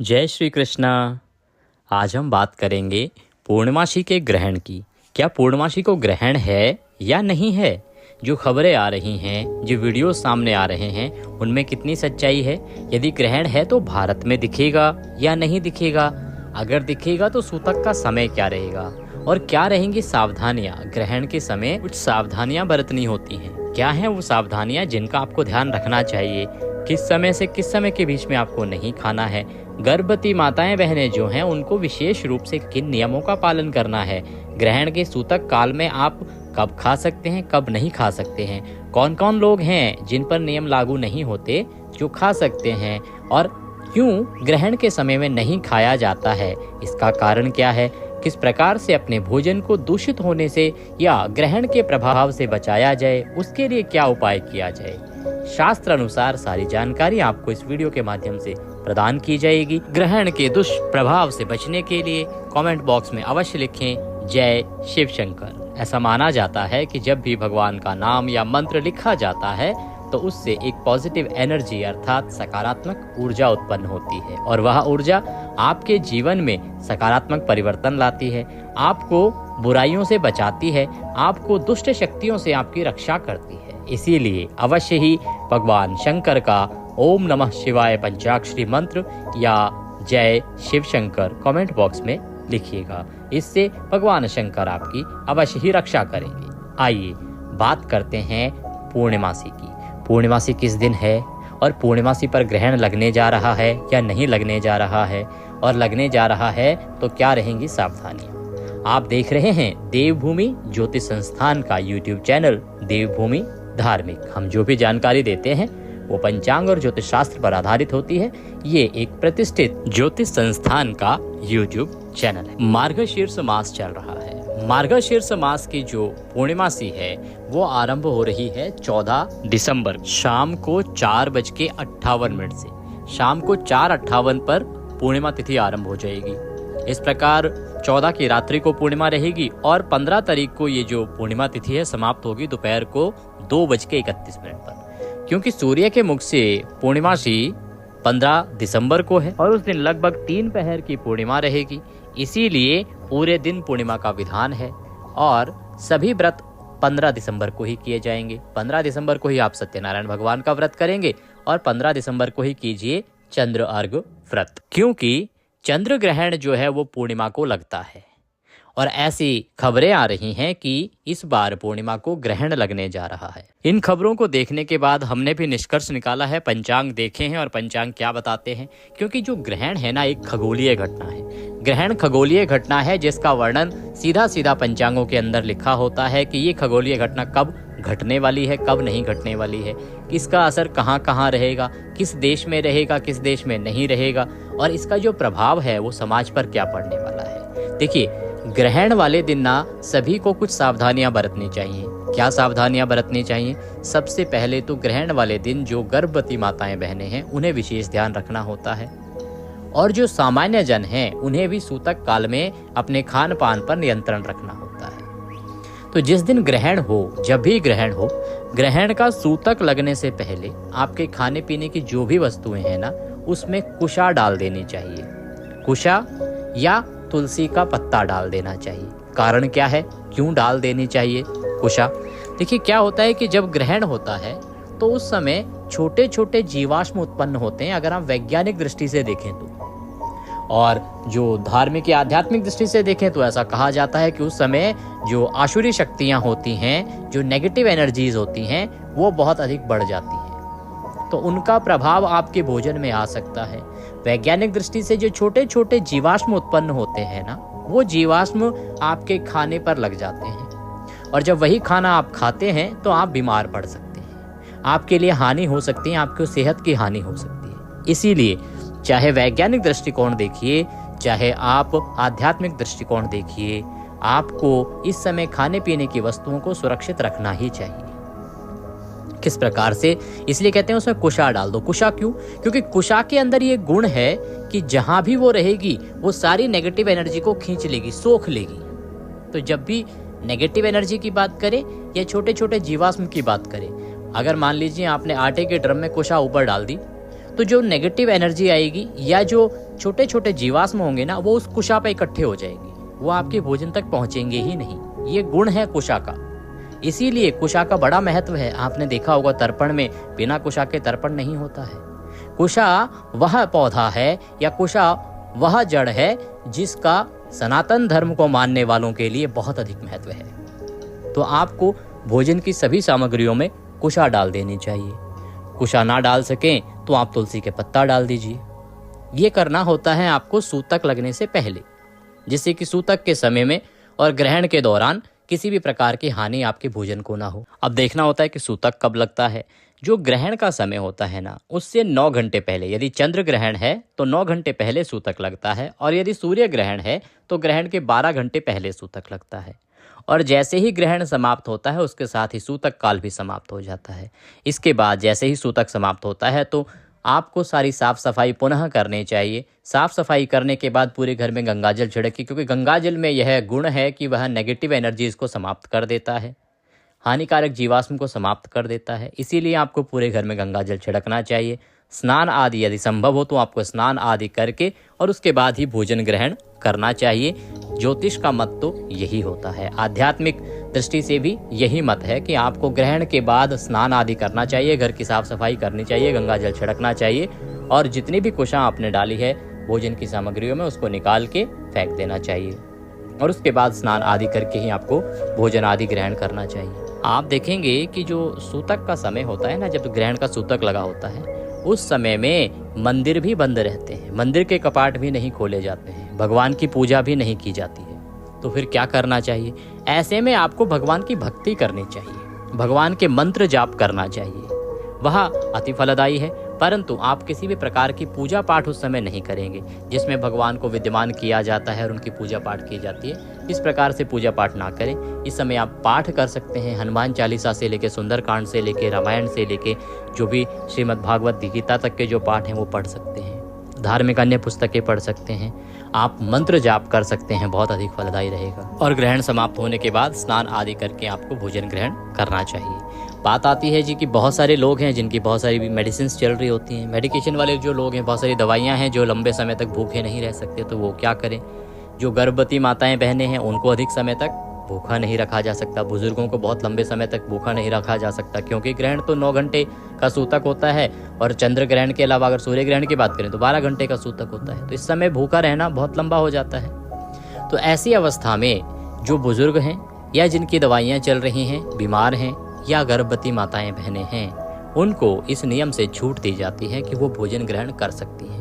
जय श्री कृष्णा। आज हम बात करेंगे पूर्णमासी के ग्रहण की। क्या पूर्णमासी को ग्रहण है या नहीं है? जो खबरें आ रही हैं, जो वीडियो सामने आ रहे हैं, उनमें कितनी सच्चाई है? यदि ग्रहण है तो भारत में दिखेगा या नहीं दिखेगा? अगर दिखेगा तो सूतक का समय क्या रहेगा और क्या रहेंगी सावधानियां? ग्रहण के समय कुछ सावधानियां बरतनी होती हैं। क्या हैं वो सावधानियां जिनका आपको ध्यान रखना चाहिए? किस समय से किस समय के बीच में आपको नहीं खाना है? गर्भवती माताएं बहनें जो हैं उनको विशेष रूप से किन नियमों का पालन करना है? ग्रहण के सूतक काल में आप कब खा सकते हैं, कब नहीं खा सकते हैं? कौन कौन लोग हैं जिन पर नियम लागू नहीं होते जो खा सकते हैं? और क्यों ग्रहण के समय में नहीं खाया जाता है? इसका कारण क्या है? किस प्रकार से अपने भोजन को दूषित होने से या ग्रहण के प्रभाव से बचाया जाए, उसके लिए क्या उपाय किया जाए? शास्त्र अनुसार सारी जानकारी आपको इस वीडियो के माध्यम से प्रदान की जाएगी। ग्रहण के दुष्प्रभाव से बचने के लिए कमेंट बॉक्स में अवश्य लिखें जय शिव शंकर। ऐसा माना जाता है कि जब भी भगवान का नाम या मंत्र लिखा जाता है तो उससे एक पॉजिटिव एनर्जी अर्थात सकारात्मक ऊर्जा उत्पन्न होती है और वह ऊर्जा आपके जीवन में सकारात्मक परिवर्तन लाती है, आपको बुराइयों से बचाती है, आपको दुष्ट शक्तियों से आपकी रक्षा करती है। इसीलिए अवश्य ही भगवान शंकर का ओम नमः शिवाय पंचाक्षरी मंत्र या जय शिव शंकर कमेंट बॉक्स में लिखिएगा। इससे भगवान शंकर आपकी अवश्य ही रक्षा करेंगे। आइए बात करते हैं पूर्णिमासी की। पूर्णिमासी किस दिन है और पूर्णिमासी पर ग्रहण लगने जा रहा है या नहीं लगने जा रहा है, और लगने जा रहा है तो क्या रहेंगी सावधानियां? आप देख रहे हैं देवभूमि ज्योतिष संस्थान का यूट्यूब चैनल देवभूमि धार्मिक। हम जो भी जानकारी देते हैं वो पंचांग और ज्योतिष शास्त्र पर आधारित होती है। ये एक प्रतिष्ठित ज्योतिष संस्थान का यूट्यूब चैनल है। मार्गशीर्ष मास चल रहा है। मार्गशीर्ष मास की जो पूर्णिमासी है वो आरंभ हो रही है 14 दिसंबर शाम को 4:58 से। शाम को 4:58 पर पूर्णिमा तिथि आरंभ हो जाएगी। इस प्रकार 14 की रात्रि को पूर्णिमा रहेगी और 15 तारीख को ये जो पूर्णिमा तिथि है समाप्त होगी दोपहर को 2:31 पर। क्योंकि सूर्य के मुख से पूर्णिमासी 15 दिसंबर को है और उस दिन लगभग 3 पहर की पूर्णिमा रहेगी, इसीलिए पूरे दिन पूर्णिमा का विधान है और सभी व्रत 15 दिसंबर को ही किए जाएंगे। 15 दिसंबर को ही आप सत्यनारायण भगवान का व्रत करेंगे और 15 दिसंबर को ही कीजिए चंद्र अर्घ व्रत, क्योंकि चंद्र ग्रहण जो है वो पूर्णिमा को लगता है। और ऐसी खबरें आ रही हैं कि इस बार पूर्णिमा को ग्रहण लगने जा रहा है। इन खबरों को देखने के बाद हमने भी निष्कर्ष निकाला है, पंचांग देखे हैं और पंचांग क्या बताते हैं। क्योंकि जो ग्रहण है ना, एक खगोलीय घटना है। ग्रहण खगोलीय घटना है जिसका वर्णन सीधा सीधा पंचांगों के अंदर लिखा होता है कि ये खगोलीय घटना कब घटने वाली है, कब नहीं घटने वाली है, इसका असर कहाँ कहाँ रहेगा, किस देश में रहेगा, किस देश में नहीं रहेगा, और इसका जो प्रभाव है वो समाज पर क्या पड़ने वाला है। देखिए, ग्रहण वाले दिन ना सभी को कुछ सावधानियां बरतनी चाहिए। क्या सावधानियां बरतनी चाहिए? सबसे पहले तो ग्रहण वाले दिन जो गर्भवती माताएं बहनें हैं उन्हें विशेष ध्यान रखना होता है, और जो सामान्य जन हैं उन्हें भी सूतक काल में अपने खान पान पर नियंत्रण रखना होता है। तो जिस दिन ग्रहण हो, जब भी ग्रहण हो, ग्रहण का सूतक लगने से पहले आपके खाने पीने की जो भी वस्तुएं हैं ना, उसमें कुशा डाल देनी चाहिए। कुशा या तुलसी का पत्ता डाल देना चाहिए। कारण क्या है, क्यों डाल देनी चाहिए कुशा? देखिए, क्या होता है कि जब ग्रहण होता है तो उस समय छोटे छोटे जीवाश्म उत्पन्न होते हैं, अगर आप वैज्ञानिक दृष्टि से देखें तो। और जो धार्मिक या आध्यात्मिक दृष्टि से देखें तो ऐसा कहा जाता है कि उस समय जो आसुरी शक्तियां होती हैं, जो नेगेटिव एनर्जीज होती हैं, वो बहुत अधिक बढ़ जाती हैं, तो उनका प्रभाव आपके भोजन में आ सकता है। वैज्ञानिक दृष्टि से जो छोटे छोटे जीवाश्म उत्पन्न होते हैं ना, वो जीवाश्म आपके खाने पर लग जाते हैं, और जब वही खाना आप खाते हैं तो आप बीमार पड़ सकते हैं, आपके लिए हानि हो सकती है, आपकी सेहत की हानि हो सकती है। इसीलिए चाहे वैज्ञानिक दृष्टिकोण देखिए, चाहे आप आध्यात्मिक दृष्टिकोण देखिए, आपको इस समय खाने पीने की वस्तुओं को सुरक्षित रखना ही चाहिए। किस प्रकार से? इसलिए कहते हैं उसमें कुशा डाल दो। कुशा क्यों? क्योंकि कुशा के अंदर ये गुण है कि जहां भी वो रहेगी वो सारी नेगेटिव एनर्जी को खींच लेगी, सोख लेगी। तो जब भी नेगेटिव एनर्जी की बात करें या छोटे छोटे जीवाश्म की बात करें, अगर मान लीजिए आपने आटे के ड्रम में कुशा ऊपर डाल दी तो जो नेगेटिव एनर्जी आएगी या जो छोटे छोटे जीवाश्म होंगे ना, वो उस कुशा पे इकट्ठे हो जाएंगे, वो आपके भोजन तक पहुंचेंगे ही नहीं। ये गुण है कुशा का, इसीलिए कुशा का बड़ा महत्व है। आपने देखा होगा तर्पण में बिना कुशा के तर्पण नहीं होता है। कुशा वह पौधा है या कुशा वह जड़ है जिसका सनातन धर्म को मानने वालों के लिए बहुत अधिक महत्व है। तो आपको भोजन की सभी सामग्रियों में कुशा डाल देनी चाहिए। कुशा ना डाल सकें तो आप तुलसी के पत्ता डाल दीजिए। ये करना होता है आपको सूतक लगने से पहले, जिससे कि सूतक के समय में और ग्रहण के दौरान किसी भी प्रकार की हानि आपके भोजन को ना हो। अब देखना होता है कि सूतक कब लगता है। जो ग्रहण का समय होता है ना, उससे 9 घंटे पहले, यदि चंद्र ग्रहण है तो 9 घंटे पहले सूतक लगता है, और यदि सूर्य ग्रहण है तो ग्रहण के 12 घंटे पहले सूतक लगता है। और जैसे ही ग्रहण समाप्त होता है उसके साथ ही सूतक काल भी समाप्त हो जाता है। इसके बाद जैसे ही सूतक समाप्त होता है तो आपको सारी साफ सफाई पुनः करनी चाहिए। साफ सफाई करने के बाद पूरे घर में गंगाजल छिड़के, क्योंकि गंगाजल में यह गुण है कि वह नेगेटिव एनर्जीज को समाप्त कर देता है, हानिकारक जीवाश्म को समाप्त कर देता है। इसीलिए आपको पूरे घर में गंगाजल छिड़कना चाहिए। स्नान आदि यदि संभव हो तो आपको स्नान आदि करके और उसके बाद ही भोजन ग्रहण करना चाहिए। ज्योतिष का मत तो यही होता है, आध्यात्मिक दृष्टि से भी यही मत है कि आपको ग्रहण के बाद स्नान आदि करना चाहिए, घर की साफ सफाई करनी चाहिए, गंगाजल छिड़कना चाहिए, और जितनी भी कुशा आपने डाली है भोजन की सामग्रियों में उसको निकाल के फेंक देना चाहिए, और उसके बाद स्नान आदि करके ही आपको भोजन आदि ग्रहण करना चाहिए। आप देखेंगे कि जो सूतक का समय होता है ना, जब ग्रहण का सूतक लगा होता है उस समय में मंदिर भी बंद रहते हैं, मंदिर के कपाट भी नहीं खोले जाते हैं, भगवान की पूजा भी नहीं की जाती है। तो फिर क्या करना चाहिए? ऐसे में आपको भगवान की भक्ति करनी चाहिए, भगवान के मंत्र जाप करना चाहिए, वह अति फलदायी है। परंतु आप किसी भी प्रकार की पूजा पाठ उस समय नहीं करेंगे जिसमें भगवान को विद्यमान किया जाता है और उनकी पूजा पाठ की जाती है। इस प्रकार से पूजा पाठ ना करें। इस समय आप पाठ कर सकते हैं, हनुमान चालीसा से लेके सुंदरकांड से लेके रामायण से लेके जो भी श्रीमद् भागवत गीता तक के जो पाठ हैं वो पढ़ सकते हैं, धार्मिक अन्य पुस्तकें पढ़ सकते हैं, आप मंत्र जाप कर सकते हैं, बहुत अधिक फलदायी रहेगा। और ग्रहण समाप्त होने के बाद स्नान आदि करके आपको भोजन ग्रहण करना चाहिए। बात आती है जी कि बहुत सारे लोग हैं जिनकी बहुत सारी मेडिसिन चल रही होती हैं, मेडिकेशन वाले जो लोग हैं, बहुत सारी दवाइयाँ हैं, जो लंबे समय तक भूखे नहीं रह सकते, तो वो क्या करें? जो गर्भवती माताएं बहनें हैं उनको अधिक समय तक भूखा नहीं रखा जा सकता, बुजुर्गों को बहुत लंबे समय तक भूखा नहीं रखा जा सकता, क्योंकि ग्रहण तो 9 घंटे का सूतक होता है, और चंद्र ग्रहण के अलावा अगर सूर्य ग्रहण की बात करें तो 12 घंटे का सूतक होता है। तो इस समय भूखा रहना बहुत लंबा हो जाता है। तो ऐसी अवस्था में जो बुजुर्ग हैं या जिनकी दवाइयाँ चल रही हैं, बीमार हैं, या गर्भवती माताएं बहनें हैं, उनको इस नियम से छूट दी जाती है कि वो भोजन ग्रहण कर सकती हैं।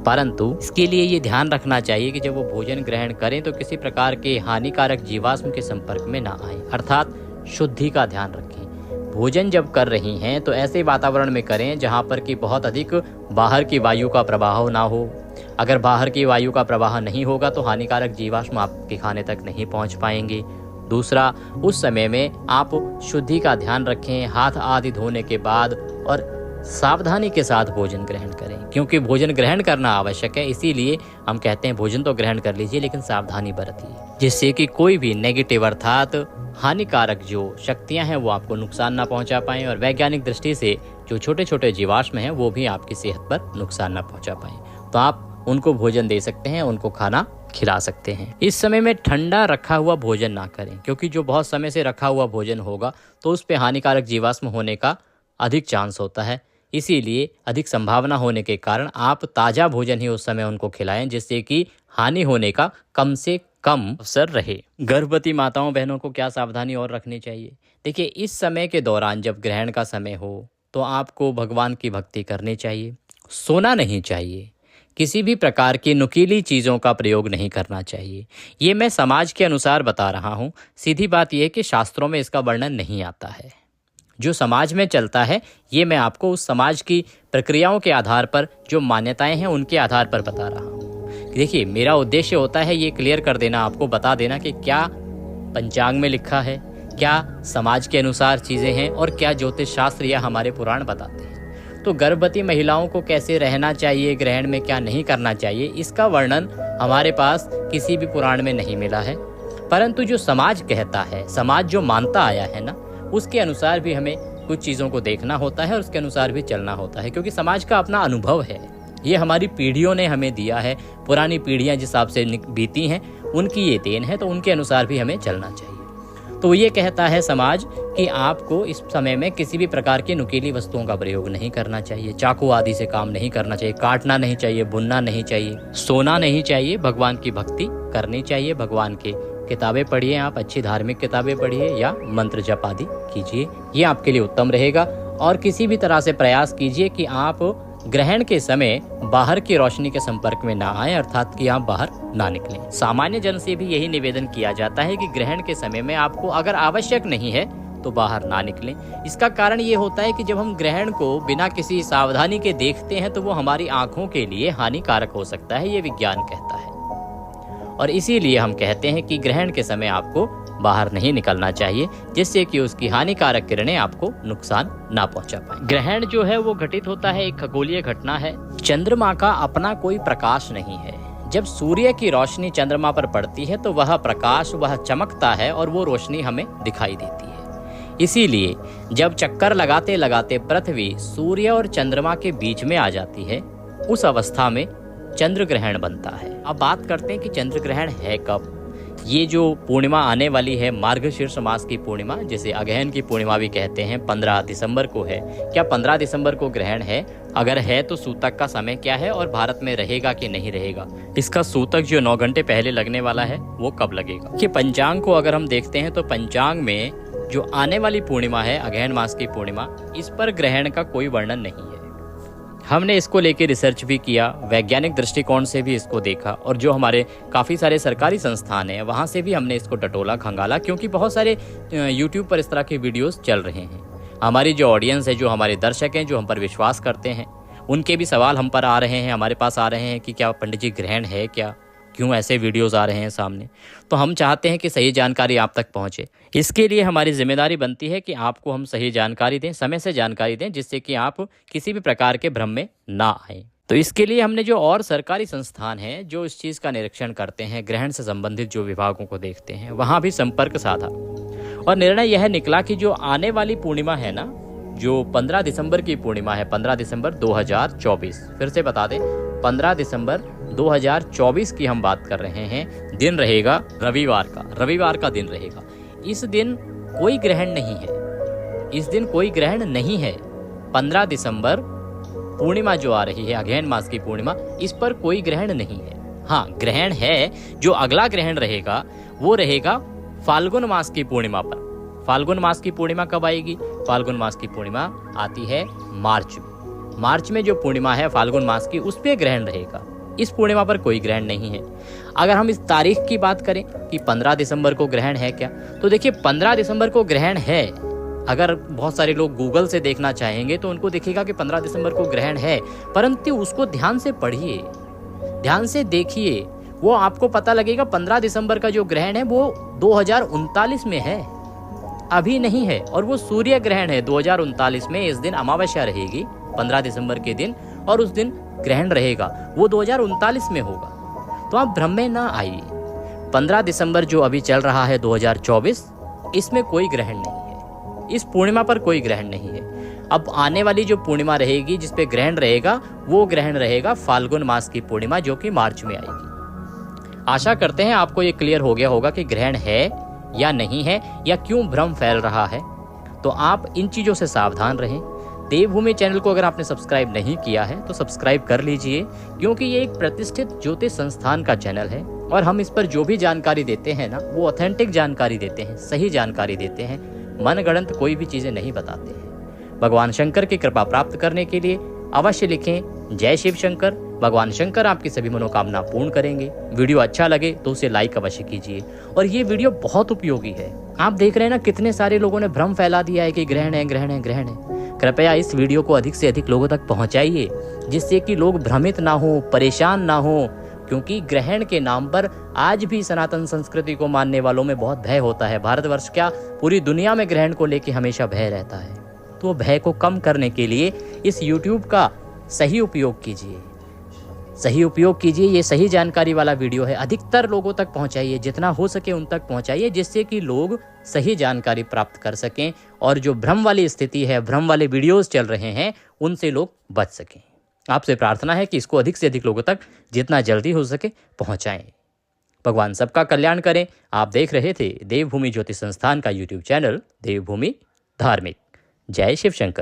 परंतु इसके लिए ये ध्यान रखना चाहिए कि जब वो भोजन ग्रहण करें तो किसी प्रकार के हानिकारक जीवाश्म के संपर्क में ना आए, अर्थात शुद्धि का ध्यान रखें। भोजन जब कर रही हैं तो ऐसे वातावरण में करें जहाँ पर कि बहुत अधिक बाहर की वायु का प्रवाह ना हो। अगर बाहर की वायु का प्रवाह नहीं होगा तो हानिकारक जीवाश्म आपके खाने तक नहीं पहुँच पाएंगे। दूसरा, उस समय में आप शुद्धि का ध्यान रखें, हाथ आदि धोने के बाद, और सावधानी के साथ भोजन ग्रहण करें, क्योंकि भोजन ग्रहण करना आवश्यक है। इसीलिए हम कहते हैं भोजन तो ग्रहण कर लीजिए लेकिन सावधानी बरतिए, जिससे कि कोई भी नेगेटिव अर्थात हानिकारक जो शक्तियां हैं वो आपको नुकसान ना पहुंचा पाएं, और वैज्ञानिक दृष्टि से जो छोटे छोटे जीवाश्म हैं वो भी आपकी सेहत पर नुकसान ना पहुंचा पाएं। तो आप उनको भोजन दे सकते हैं, उनको खाना खिला सकते हैं। इस समय में ठंडा रखा हुआ भोजन ना करें, क्योंकि जो बहुत समय से रखा हुआ भोजन होगा तो उस पे हानिकारक जीवाश्म होने का अधिक चांस होता है। इसीलिए अधिक संभावना होने के कारण आप ताज़ा भोजन ही उस समय उनको खिलाएं, जिससे कि हानि होने का कम से कम अवसर रहे। गर्भवती माताओं बहनों को क्या सावधानी और रखनी चाहिए? देखिए, इस समय के दौरान जब ग्रहण का समय हो तो आपको भगवान की भक्ति करनी चाहिए, सोना नहीं चाहिए, किसी भी प्रकार की नुकीली चीज़ों का प्रयोग नहीं करना चाहिए। ये मैं समाज के अनुसार बता रहा हूँ। सीधी बात यह है कि शास्त्रों में इसका वर्णन नहीं आता है। जो समाज में चलता है ये मैं आपको उस समाज की प्रक्रियाओं के आधार पर, जो मान्यताएं हैं उनके आधार पर बता रहा हूँ। देखिए, मेरा उद्देश्य होता है ये क्लियर कर देना, आपको बता देना कि क्या पंचांग में लिखा है, क्या समाज के अनुसार चीज़ें हैं, और क्या ज्योतिष शास्त्र या हमारे पुराण बताते हैं। तो गर्भवती महिलाओं को कैसे रहना चाहिए, ग्रहण में क्या नहीं करना चाहिए, इसका वर्णन हमारे पास किसी भी पुराण में नहीं मिला है। परंतु जो समाज कहता है, समाज जो मानता आया है ना, उसके अनुसार भी हमें कुछ चीज़ों को देखना होता है और उसके अनुसार भी चलना होता है, क्योंकि समाज का अपना अनुभव है, ये हमारी पीढ़ियों ने हमें दिया है। पुरानी पीढ़ियाँ जिस हिसाब से बीती हैं उनकी ये देन है, तो उनके अनुसार भी हमें चलना चाहिए। तो ये कहता है समाज कि आपको इस समय में किसी भी प्रकार की नुकीली वस्तुओं का प्रयोग नहीं करना चाहिए, चाकू आदि से काम नहीं करना चाहिए, काटना नहीं चाहिए, बुनना नहीं चाहिए, सोना नहीं चाहिए, भगवान की भक्ति करनी चाहिए, भगवान के किताबें पढ़िए, आप अच्छी धार्मिक किताबें पढ़िए या मंत्र जप आदि कीजिए, ये आपके लिए उत्तम रहेगा। और किसी भी तरह से प्रयास कीजिए कि आप ग्रहण के समय बाहर की रोशनी के संपर्क में ना आए, अर्थात कि आप बाहर ना निकलें। सामान्य जन से भी यही निवेदन किया जाता है कि ग्रहण के समय में आपको अगर आवश्यक नहीं है तो बाहर ना निकलें। इसका कारण ये होता है कि जब हम ग्रहण को बिना किसी सावधानी के देखते हैं तो वो हमारी आंखों के लिए हानिकारक हो सकता है, ये विज्ञान कहता है। और इसीलिए हम कहते हैं कि ग्रहण के समय आपको बाहर नहीं निकलना चाहिए, जिससे कि उसकी हानिकारक किरणें आपको नुकसान ना पहुंचा पाए। ग्रहण जो है वो घटित होता है, एक खगोलीय घटना है। चंद्रमा का अपना कोई प्रकाश नहीं है। जब सूर्य की रोशनी चंद्रमा पर पड़ती है तो वह प्रकाश, वह चमकता है और वो रोशनी हमें दिखाई देती है। इसीलिए जब चक्कर लगाते लगाते पृथ्वी सूर्य और चंद्रमा के बीच में आ जाती है, उस अवस्था में चंद्र ग्रहण बनता है। अब बात करते हैं कि चंद्र ग्रहण है कब। ये जो पूर्णिमा आने वाली है, मार्गशीर्ष मास की पूर्णिमा, जिसे अगहन की पूर्णिमा भी कहते हैं, 15 दिसंबर को है। क्या 15 दिसंबर को ग्रहण है? अगर है तो सूतक का समय क्या है और भारत में रहेगा कि नहीं रहेगा? इसका सूतक जो 9 घंटे पहले लगने वाला है वो कब लगेगा? कि पंचांग को अगर हम देखते हैं तो पंचांग में जो आने वाली पूर्णिमा है, अगहन मास की पूर्णिमा, इस पर ग्रहण का कोई वर्णन नहीं है। हमने इसको लेके रिसर्च भी किया, वैज्ञानिक दृष्टिकोण से भी इसको देखा, और जो हमारे काफ़ी सारे सरकारी संस्थान हैं वहाँ से भी हमने इसको टटोला खंगाला, क्योंकि बहुत सारे यूट्यूब पर इस तरह के वीडियोस चल रहे हैं। हमारी जो ऑडियंस है, जो हमारे दर्शक हैं, जो हम पर विश्वास करते हैं, उनके भी सवाल हम पर आ रहे हैं, हमारे पास आ रहे हैं कि क्या पंडित जी ग्रहण है क्या, क्यों ऐसे वीडियोस आ रहे हैं सामने। तो हम चाहते हैं कि सही जानकारी आप तक पहुंचे। इसके लिए हमारी जिम्मेदारी बनती है कि आपको हम सही जानकारी दें, समय से जानकारी दें, जिससे कि आप किसी भी प्रकार के भ्रम में ना आए। तो इसके लिए हमने जो और सरकारी संस्थान हैं जो इस चीज़ का निरीक्षण करते हैं, ग्रहण से संबंधित जो विभागों को देखते हैं, वहाँ भी संपर्क साधा और निर्णय यह निकला कि जो आने वाली पूर्णिमा है ना, जो 15 दिसंबर की पूर्णिमा है, 15 दिसंबर 2024, फिर से बता दें, 15 दिसंबर 2024 की हम बात कर रहे हैं। दिन रहेगा रविवार का दिन रहेगा। इस दिन कोई ग्रहण नहीं है, इस दिन कोई ग्रहण नहीं है। 15 दिसंबर पूर्णिमा जो आ रही है, अगहन मास की पूर्णिमा, इस पर कोई ग्रहण नहीं है। हाँ, ग्रहण है, जो अगला ग्रहण रहेगा वो रहेगा फाल्गुन मास की पूर्णिमा पर। फाल्गुन मास की पूर्णिमा कब आएगी? फाल्गुन मास की पूर्णिमा आती है मार्च में जो पूर्णिमा है फाल्गुन मास की, उस पे ग्रहण रहेगा। इस पूर्णिमा पर कोई ग्रहण नहीं है। अगर हम इस तारीख की बात करें कि 15 दिसंबर को ग्रहण है क्या, तो देखिए 15 दिसंबर को ग्रहण है। अगर बहुत सारे लोग गूगल से देखना चाहेंगे तो उनको दिखेगा कि 15 दिसंबर को ग्रहण है, परंतु उसको ध्यान से पढ़िए, ध्यान से देखिए, वो आपको पता लगेगा 15 दिसंबर का जो ग्रहण है वो 2039 में है, अभी नहीं है। और वो सूर्य ग्रहण है 2039 में। इस दिन अमावस्या रहेगी 15 दिसंबर के दिन, और उस दिन ग्रहण रहेगा, वो 2039 में होगा। तो आप भ्रम में ना आइए। 15 दिसंबर जो अभी चल रहा है 2024, इसमें कोई ग्रहण नहीं है, इस पूर्णिमा पर कोई ग्रहण नहीं है। अब आने वाली जो पूर्णिमा रहेगी जिसपे ग्रहण रहेगा, वो ग्रहण रहेगा फाल्गुन मास की पूर्णिमा, जो कि मार्च में आएगी। आशा करते हैं आपको ये क्लियर हो गया होगा कि ग्रहण है या नहीं है, या क्यों भ्रम फैल रहा है। तो आप इन चीज़ों से सावधान रहें। देवभूमि चैनल को अगर आपने सब्सक्राइब नहीं किया है तो सब्सक्राइब कर लीजिए, क्योंकि ये एक प्रतिष्ठित ज्योतिष संस्थान का चैनल है और हम इस पर जो भी जानकारी देते हैं ना, वो ऑथेंटिक जानकारी देते हैं, सही जानकारी देते हैं, मनगढ़ंत कोई भी चीज़ें नहीं बताते हैं। भगवान शंकर की कृपा प्राप्त करने के लिए अवश्य लिखें जय शिव शंकर। भगवान शंकर आपकी सभी मनोकामना पूर्ण करेंगे। वीडियो अच्छा लगे तो उसे लाइक अवश्य कीजिए, और ये वीडियो बहुत उपयोगी है। आप देख रहे हैं ना, कितने सारे लोगों ने भ्रम फैला दिया है कि ग्रहण है, ग्रहण है, ग्रहण है। कृपया इस वीडियो को अधिक से अधिक लोगों तक पहुंचाइए, जिससे कि लोग भ्रमित ना हो, परेशान ना हो, क्योंकि ग्रहण के नाम पर आज भी सनातन संस्कृति को मानने वालों में बहुत भय होता है। भारतवर्ष क्या, पूरी दुनिया में ग्रहण को लेकर हमेशा भय रहता है। तो भय को कम करने के लिए इस YouTube का सही उपयोग कीजिए। सही उपयोग कीजिए। ये सही जानकारी वाला वीडियो है, अधिकतर लोगों तक पहुंचाइए, जितना हो सके उन तक पहुंचाइए, जिससे कि लोग सही जानकारी प्राप्त कर सकें और जो भ्रम वाली स्थिति है, भ्रम वाले वीडियोस चल रहे हैं, उनसे लोग बच सकें। आपसे प्रार्थना है कि इसको अधिक से अधिक लोगों तक जितना जल्दी हो सके पहुंचाएं। भगवान सबका कल्याण करें। आप देख रहे थे देवभूमि ज्योतिष संस्थान का यूट्यूब चैनल देवभूमि धार्मिक। जय शिव शंकर।